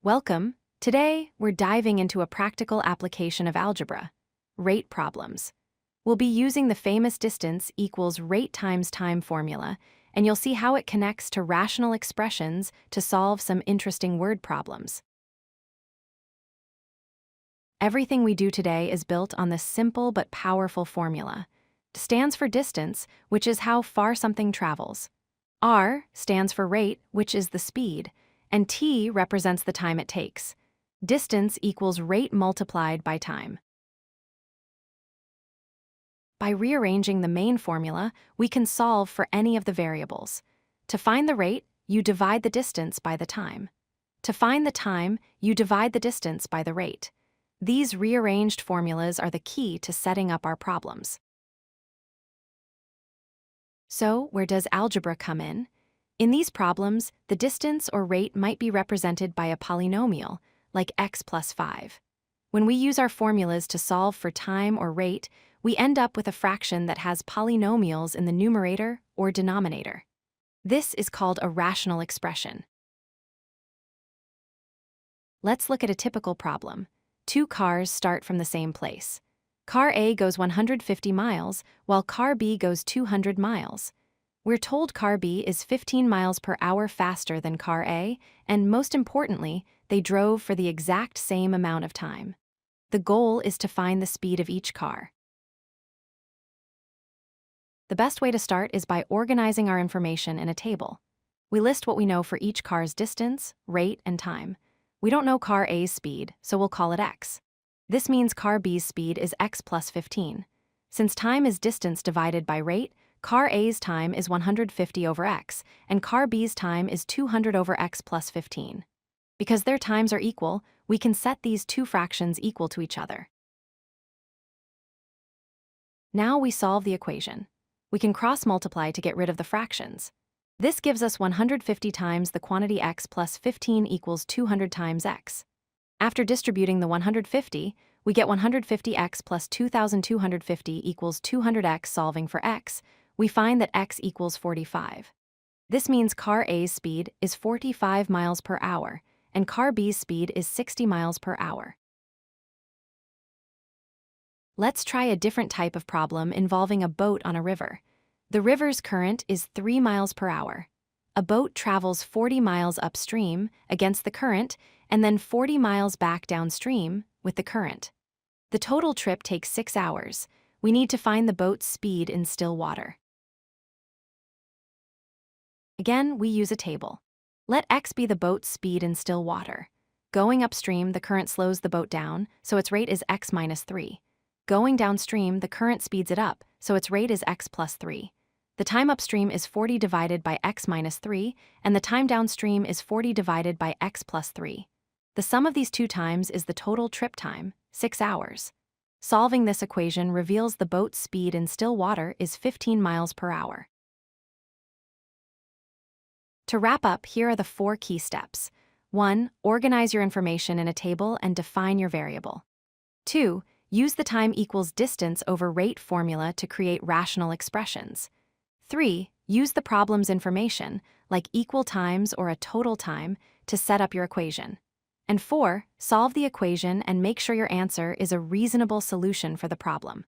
Welcome. Today, we're diving into a practical application of algebra, rate problems. We'll be using the famous distance equals rate times time formula, and you'll see how it connects to rational expressions to solve some interesting word problems. Everything we do today is built on this simple but powerful formula. D stands for distance, which is how far something travels. R stands for rate, which is the speed, and t represents the time it takes. Distance equals rate multiplied by time. By rearranging the main formula, we can solve for any of the variables. To find the rate, you divide the distance by the time. To find the time, you divide the distance by the rate. These rearranged formulas are the key to setting up our problems. So, where does algebra come in? In these problems, the distance or rate might be represented by a polynomial, like x plus 5. When we use our formulas to solve for time or rate, we end up with a fraction that has polynomials in the numerator or denominator. This is called a rational expression. Let's look at a typical problem. Two cars start from the same place. Car A goes 150 miles, while car B goes 200 miles. We're told car B is 15 miles per hour faster than car A, and most importantly, they drove for the exact same amount of time. The goal is to find the speed of each car. The best way to start is by organizing our information in a table. We list what we know for each car's distance, rate, and time. We don't know car A's speed, so we'll call it x. This means car B's speed is x plus 15. Since time is distance divided by rate, car A's time is 150 over x, and car B's time is 200 over x plus 15. Because their times are equal, we can set these two fractions equal to each other. Now we solve the equation. We can cross-multiply to get rid of the fractions. This gives us 150 times the quantity x plus 15 equals 200 times x. After distributing the 150, we get 150x plus 2250 equals 200x. Solving for x, we find that x equals 45. This means car A's speed is 45 miles per hour, and car B's speed is 60 miles per hour. Let's try a different type of problem involving a boat on a river. The river's current is 3 miles per hour. A boat travels 40 miles upstream against the current and then 40 miles back downstream with the current. The total trip takes 6 hours. We need to find the boat's speed in still water. Again, we use a table. Let x be the boat's speed in still water. Going upstream, the current slows the boat down, so its rate is x minus 3. Going downstream, the current speeds it up, so its rate is x plus 3. The time upstream is 40 divided by x minus 3, and the time downstream is 40 divided by x plus 3. The sum of these two times is the total trip time, 6 hours. Solving this equation reveals the boat's speed in still water is 15 miles per hour. To wrap up, here are the 4 key steps. 1. Organize your information in a table and define your variable. 2. Use the time equals distance over rate formula to create rational expressions. 3. Use the problem's information, like equal times or a total time, to set up your equation. And 4. Solve the equation and make sure your answer is a reasonable solution for the problem.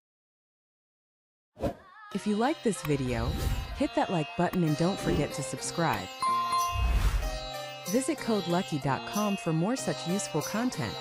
If you like this video, hit that like button and don't forget to subscribe. Visit codelucky.com for more such useful content.